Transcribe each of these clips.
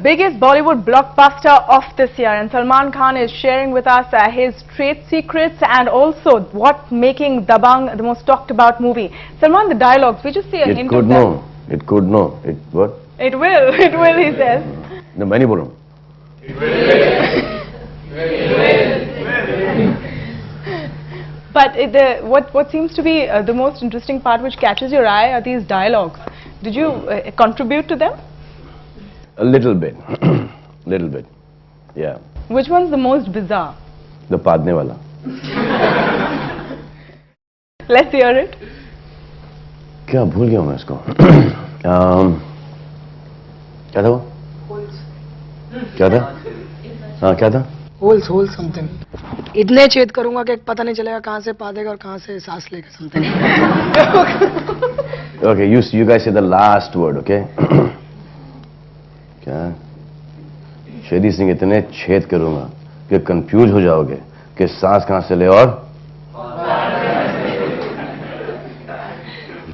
biggest Bollywood blockbuster of this year, and Salman Khan is sharing with us his trade secrets and also what making Dabangg the most talked about movie. Salman, the dialogues, we just see a hint of them. It could no. It what? It will, he says. No, मैं नहीं बोल रहा हूँ. But what seems to be the most interesting part which catches your eye are these dialogues. Did you contribute to them? A little bit. Little bit. Yeah. Which one's the most bizarre? The पादने वाला. Let's hear it. क्या भूल गया मैं इसको. क्या था वो? क्या था? हाँ क्या था? Hole something. इतने छेद करूंगा कि पता नहीं चलेगा कहाँ से पादेगा और कहाँ से सांस लेगा something. Okay, you guys say the last word, okay? क्या? शेदी सिंह इतने छेद करूंगा कि कंफ्यूज हो जाओगे कि सांस कहाँ से ले और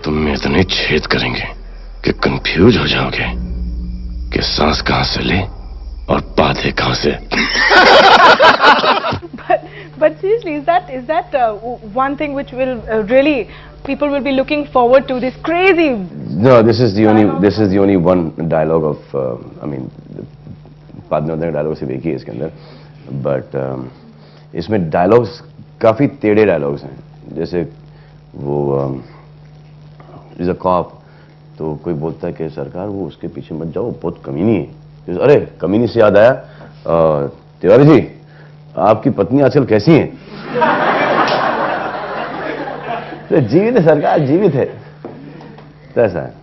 तुम इतने छेद करेंगे कि कंफ्यूज हो जाओगे कि सांस कहाँ से ले और पादे कहाँ से. But seriously, is that one thing which will really people will be looking forward to, this crazy? No, this is the only one dialogue of I mean, पादने dialogue सिर्फ एक ही है इसके अंदर, but इसमें dialogues काफी टेढ़े dialogues हैं. जैसे वो is a cop, तो कोई बोलता है कि सरकार वो उसके पीछे मत जाओ, बहुत कमीनी है. अरे कमीनी से याद आया, तिवारी जी आपकी पत्नी आजकल कैसी है? तो जीवित है सरकार, जीवित है. तो ऐसा है.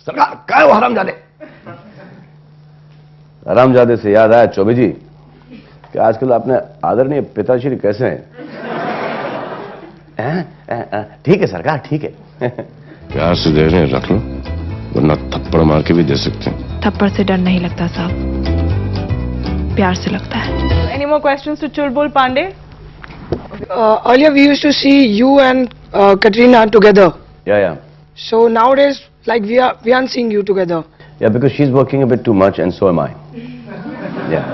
सरकार क्या है वो हरामजादे? हरामजादे से याद आया चौबे जी कि आजकल आपने आदरणीय पिताश्री कैसे हैं? ठीक है सरकार, ठीक है. प्यार से दे रहे हैं, रख लो, वरना थप्पड़ मार के भी दे सकते हैं. थप्पड़ से डर नहीं लगता साहब, प्यार से लगता है. Any more questions to Chulbul Pandey? Earlier we used to see you and Katrina together. Yeah. So nowadays, like we aren't seeing you together. Yeah, because she's working a bit too much and so am I. Yeah,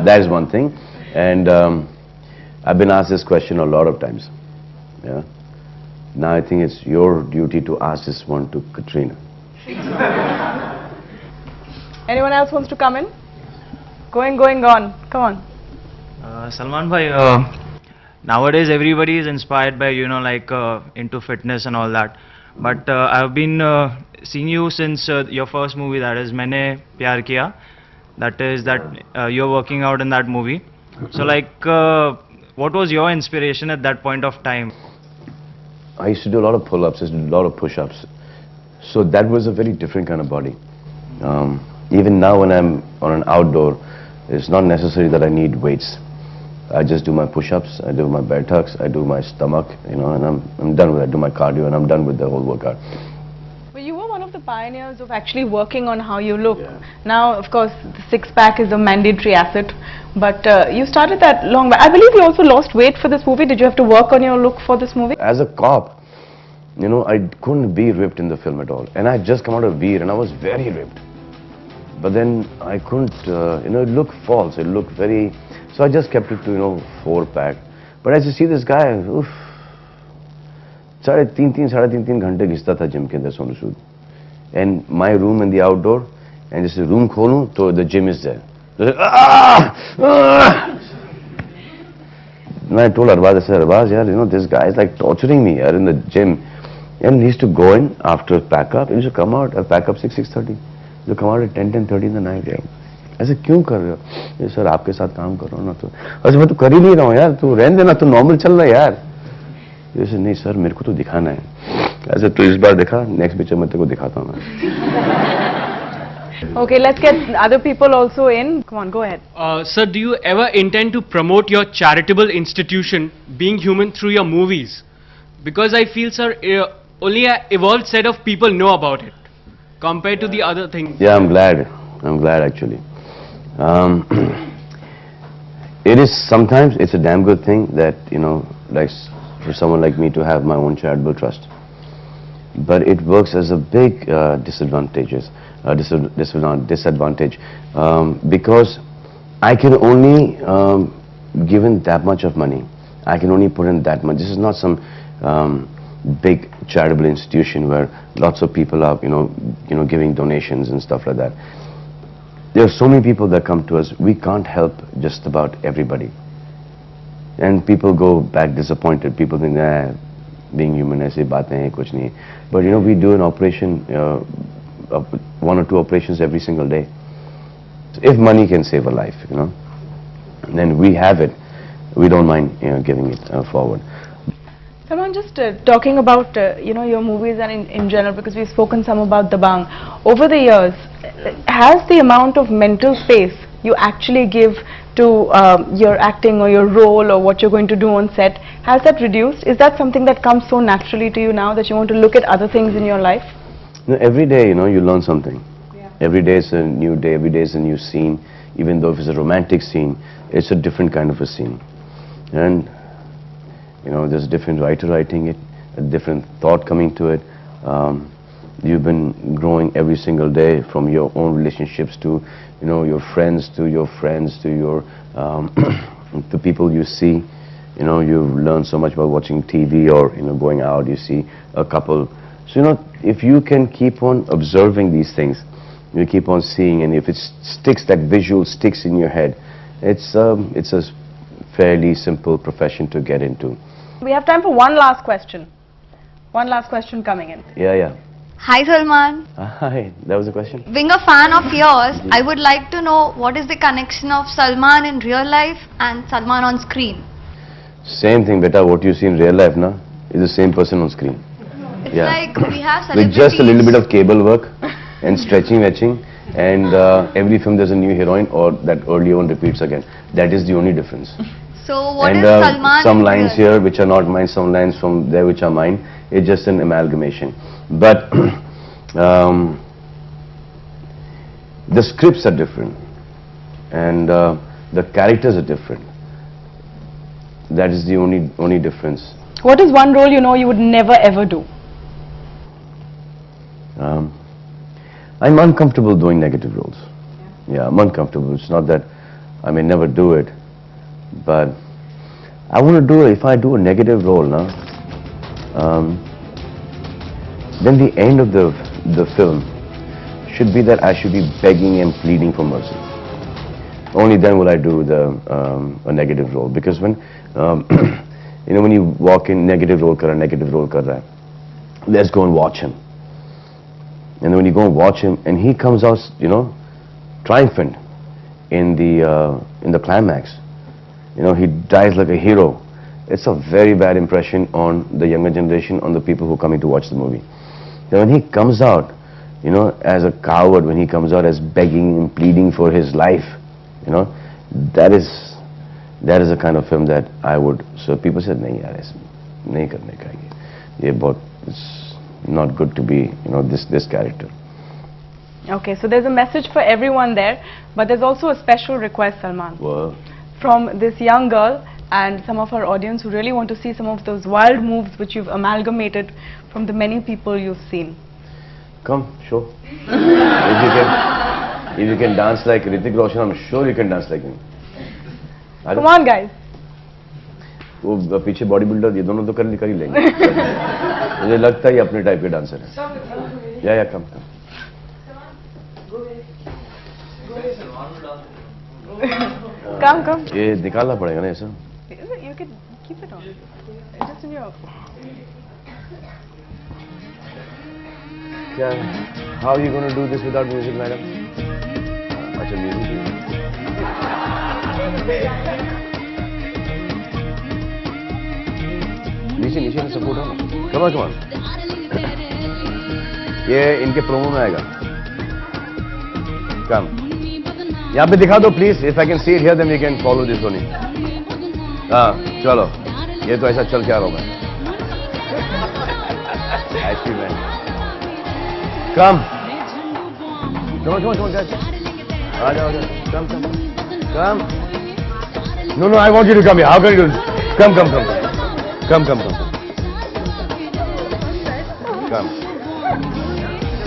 that is one thing. And I've been asked this question a lot of times. Yeah. Now I think it's your duty to ask this one to Katrina. Anyone else wants to come in? Going on. Come on. Salman bhai, nowadays everybody is inspired by, like into fitness and all that. But I've been seeing you since your first movie, that is Maine Pyar Kiya. That is that you're working out in that movie. So like, what was your inspiration at that point of time? I used to do a lot of pull-ups, I used to do a lot of push-ups. So that was a very different kind of body. Even now when I'm on an outdoor, it's not necessary that I need weights. I just do my push-ups, I do my bear tucks, I do my stomach, and I'm done with it. I do my cardio and I'm done with the whole workout. Well, you were one of the pioneers of actually working on how you look. Yeah. Now, of course, the six-pack is a mandatory asset, but you started that long back. I believe you also lost weight for this movie. Did you have to work on your look for this movie? As a cop, I couldn't be ripped in the film at all. And I had just come out of Veer and I was very ripped. But then I couldn't, it looked false, it looked very... So I just kept it to, 4-pack. But as you see this guy, oof, 3.5 घंटे घिसता था gym के अंदर Sonu Sood. And my room in the outdoor, and just a room खोलूं, तो the gym is there. And I told Arbaz, I said, Arbaz, yaar, this guy is like torturing me here in the gym. And he used to go in after pack up, he used to come out, pack up 6:30. He used to come out at 10:30 in the night. Yeah. ऐसे क्यों कर रहे हो? ये sir आपके साथ काम कर रहा हूँ ना, तो अच्छा मैं तो कर ही नहीं रहा हूँ यार, तू रहने देना, तू नॉर्मल चल रहा है यार. जैसे नहीं सर मेरे को तो दिखाना है. ऐसे तो इस बार दिखा, नेक्स्ट पिक्चर में तेरे को दिखाता हूँ मैं. Okay, let's get other people also in. Come on, go ahead. Sir, do you ever intend to promote your charitable institution, Being Human, through your movies? Because I feel, sir, only an evolved set of people know about it compared to the other things. Yeah, I'm glad actually. It is sometimes, it's a damn good thing that, like for someone like me to have my own charitable trust. But it works as a big disadvantages. disadvantage, because I can only given that much of money. I can only put in that much. This is not some big charitable institution where lots of people are, giving donations and stuff like that. There are so many people that come to us. We can't help just about everybody, and people go back disappointed. People think, being human, ऐसी बातें हैं, कुछ नहीं. But we do an operation, 1 or 2 operations every single day. If money can save a life, then we have it. We don't mind, giving it forward. Salman, just talking about your movies and in general, because we've spoken some about Dabangg. Over the years, has the amount of mental space you actually give to your acting or your role or what you're going to do on set, has that reduced? Is that something that comes so naturally to you now that you want to look at other things in your life? Every day, you learn something. Yeah. Every day is a new day. Every day is a new scene. Even though if it's a romantic scene, it's a different kind of a scene. And there's a different writer writing it, a different thought coming to it. You've been growing every single day, from your own relationships to, your friends to your to people you see. You've learned so much about watching TV or, going out, you see a couple. So, if you can keep on observing these things, you keep on seeing, and if it sticks, that visual sticks in your head, it's a fairly simple profession to get into. We have time for one last question. One last question coming in. Yeah. Hi Salman. Hi, that was the question? Being a fan of yours, I would like to know what is the connection of Salman in real life and Salman on screen? Same thing, beta. What you see in real life, na, is the same person on screen. It's like we have celebrities. With just a little bit of cable work and stretching, and every film there's a new heroine, or that earlier one repeats again. That is the only difference. So what And is Salman some in lines real? here which are not mine, some lines from there which are mine. It's just an amalgamation. But the scripts are different, and the characters are different. That is the only difference. What is one role you would never ever do? I'm uncomfortable doing negative roles. Yeah, I'm uncomfortable. It's not that I may never do it, but I want to do it. If I do a negative role now, then the end of the film should be that I should be begging and pleading for mercy. Only then will I do a negative role. Because when when you walk in, negative role kar raha hai, let's go and watch him. And then when you go and watch him, and he comes out, triumphant in the climax, he dies like a hero. It's a very bad impression on the younger generation, on the people who are coming to watch the movie. Then when he comes out, as a coward, when he comes out as begging and pleading for his life, that is a kind of film that I would. So people said, "Nahi yaar, nahi karne ka ye bahut, it's not good to be, this character." Okay, so there's a message for everyone there, but there's also a special request, Salman, Well, from this young girl and some of our audience who really want to see some of those wild moves which you've amalgamated from the many people you've seen. come, show. If you can dance like Hrithik Roshan, I'm sure you can dance like me. Come on, guys. वो पीछे body builder, ये दोनों तो कर ही लेंगे. मुझे लगता है ये अपने टाइप के डांसर है. या कम. Come. ये निकालना पड़ेगा ना ऐसा. You can keep it on. Just in your... क्या? How are you going to do this without music, madam? अच्छा, music. नीचे से सपोर्ट हो ना. Come on. ये इनके प्रोमो में आएगा. Come. यहाँ पे दिखा दो please. If I can see it here, then we can follow this only. हाँ, चलो. ये तो ऐसा चल के आ रहा हूँ मैं. I see, man. Come, guys. Come. No, I want you to come here. How can you do this? Come. Come.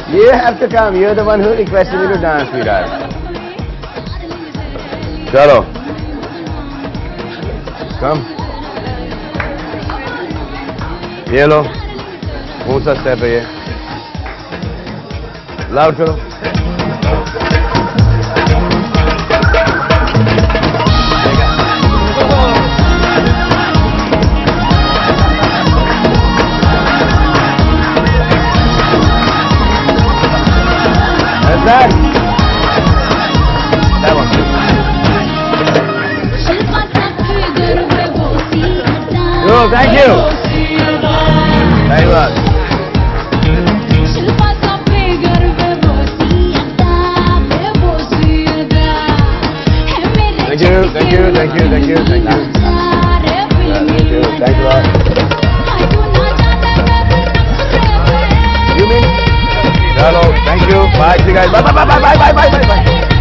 You have to come. You're the one who requested me to dance, sweetheart. Chalo. Come. ये लो. कौन सा step है ये? Loud करो. That one. Yo, thank you. Very well. Thank you, thank you, thank you, thank you, thank you. Thank you, thanks a lot. You mean? Hello, thank you. Bye, see you guys. Bye, bye, bye, bye, bye, bye, bye, bye.